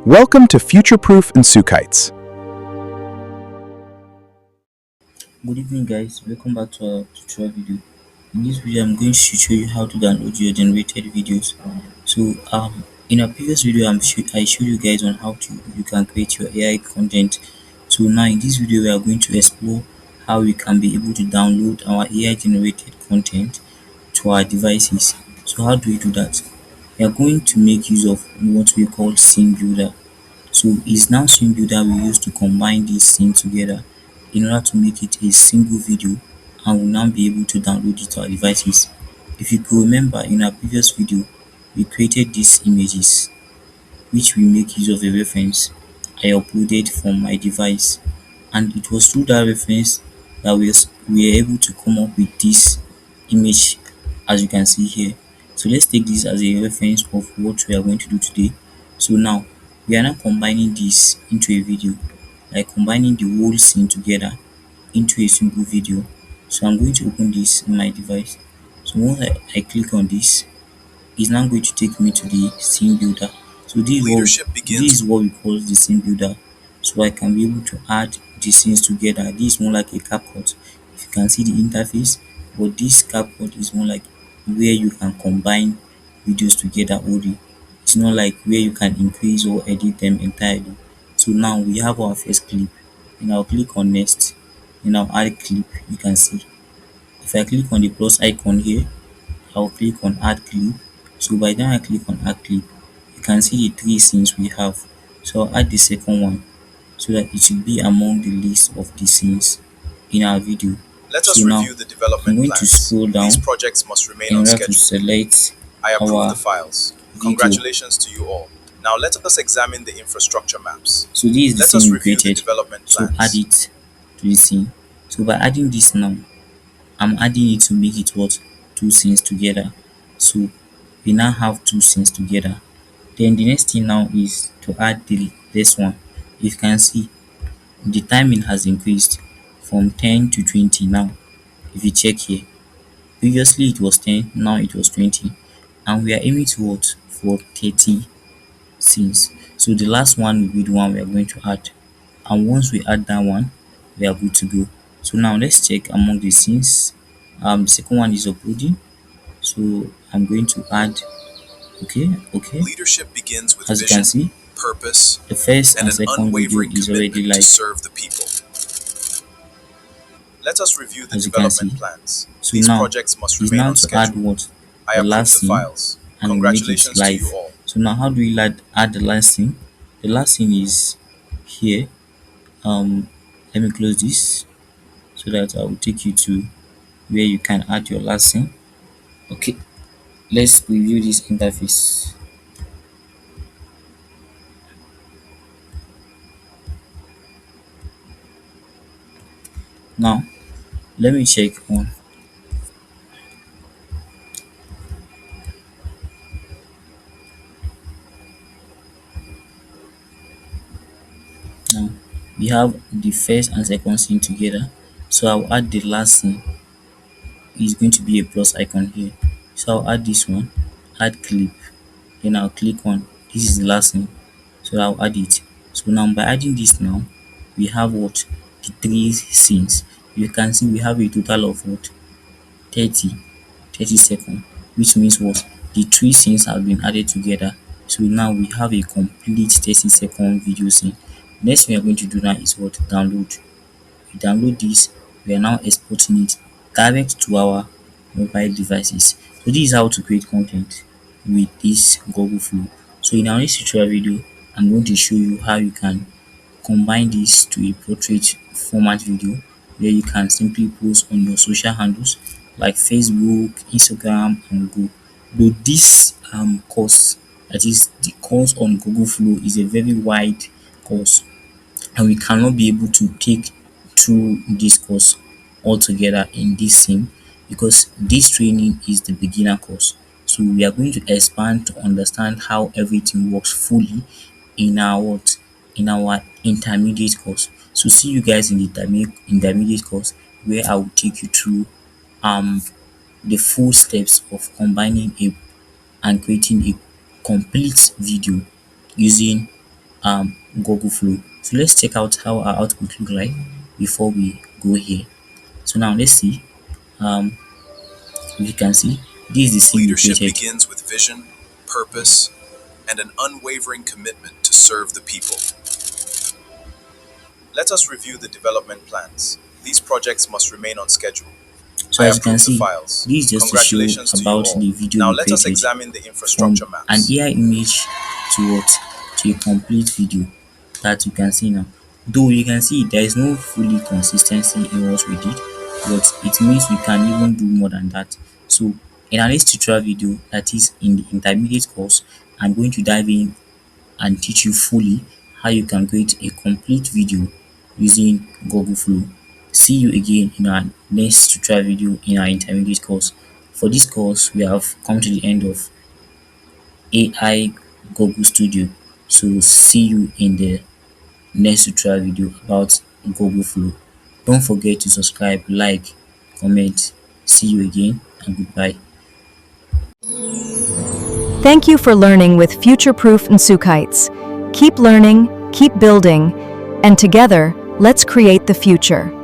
Welcome to Future-Proof and Sukites. Good evening guys, welcome back to our tutorial video. In this video I'm going to show you how to download your generated videos. In a previous video I showed you guys on how you can create your AI content. So now in this video we are going to explore how we can be able to download our AI generated content to our devices. So how do we do that? We are going to make use of what we call scene builder. So it's now Swing Builder we use to combine these things together in order to make it a single video, and we'll now be able to download it to our devices. If you could remember, in our previous video we created these images which we make use of a reference I uploaded from my device, and it was through that reference that we were able to come up with this image as you can see here. So let's take this as a reference of what we are going to do today. So now we are now combining this into a video, like combining the whole scene together into a single video. So I'm going to open this in my device. So once I click on this, it's now going to take me to the scene builder. So this is what we call the scene builder. So I can be able to add the scenes together. This is more like a CapCut. If you can see the interface, but this CapCut is more like where you can combine videos together only. It's not like where you can increase or edit them entirely. So now we have our first clip, and I'll click on next, and I'll add clip. You can see if I click on the plus icon here, I'll click on add clip. So by the time I click on add clip, you can see the three scenes we have. So I'll add the second one so that it should be among the list of the scenes in our video. Let us So now review the I'm development going to plans. scroll down These projects must remain in on order to schedule. select I approve our the files. video. Congratulations to you all. Now let us examine the infrastructure maps. So this is the Let scene us we review the created. development So add plans. it to the scene. So by adding this now, I'm adding it to make it what? Two scenes together. So we now have two scenes together. Then the next thing now is to add this one. You can see the timing has increased from 10 to 20 now. If you check here, previously it was 10, now it was 20, and we are aiming towards for 30 scenes. So the last one will be the one we are going to add, and once we add that one, we are good to go. So now let's check among the scenes. The second one is uploading, so I'm going to add. Okay. Leadership begins with As you can vision, see, purpose, the first and and an second video unwavering is already commitment to live. serve the people. Let us review the As you can see. development plans. So These now projects must is remain now on to add schedule. what? I The approve last the scene, files. and we make it Congratulations to live. you all. So now how do we add the last scene? The last scene is here. Let me close this so that I will take you to where you can add your last scene. Okay, let's review this interface. Now let me check on. Now we have the first and second scene together, so I'll add the last scene. Is going to be a plus icon here, so I'll add this one, add clip, then I'll click on this is the last thing, so I'll add it. So now by adding this now, we have what? The three scenes. You can see we have a total of what? 30 seconds, which means what? The three scenes have been added together. So now we have a complete 30-second video scene. Next thing we are going to do now is what? Download. We download this, we are now exporting it direct to our mobile devices. So this is how to create content with this Google Flow. So in our next tutorial video, I'm going to show you how you can combine this to a portrait format video where you can simply post on your social handles like Facebook, Instagram, and Go. Though this course, that is the course on Google Flow, is a very wide course, and we cannot be able to take through this course altogether in this sim, because this training is the beginner course. So we are going to expand to understand how everything works fully in our what? In our intermediate course. So see you guys in the intermediate course, where I will take you through um the full steps of combining a and creating a complete video using Google Flow. So let's check out how our output look like before we go here. So now let's see. If you can see, this is the scene we Leadership created. begins with vision, purpose, and an unwavering commitment to serve the people. Let us review the development plans. These projects must remain on schedule. So I as you can approve the see, files. this is just to Congratulations show to you about all. the video Now we let us created examine the from infrastructure an maps. AI image to what, to a complete video that you can see now. Though you can see there is no fully consistency in what we did, but it means we can even do more than that. So in our next tutorial video, that is in the intermediate course, I'm going to dive in and teach you fully how you can create a complete video using Google Flow. See you again in our next tutorial video in our intermediate course. For this course, we have come to the end of AI Google Studio. So see you in the next tutorial video about Google Flow. Don't forget to subscribe, like, comment. See you again and goodbye. Thank you for learning with Future-Proof Nsukites. Keep learning, keep building, and together, let's create the future.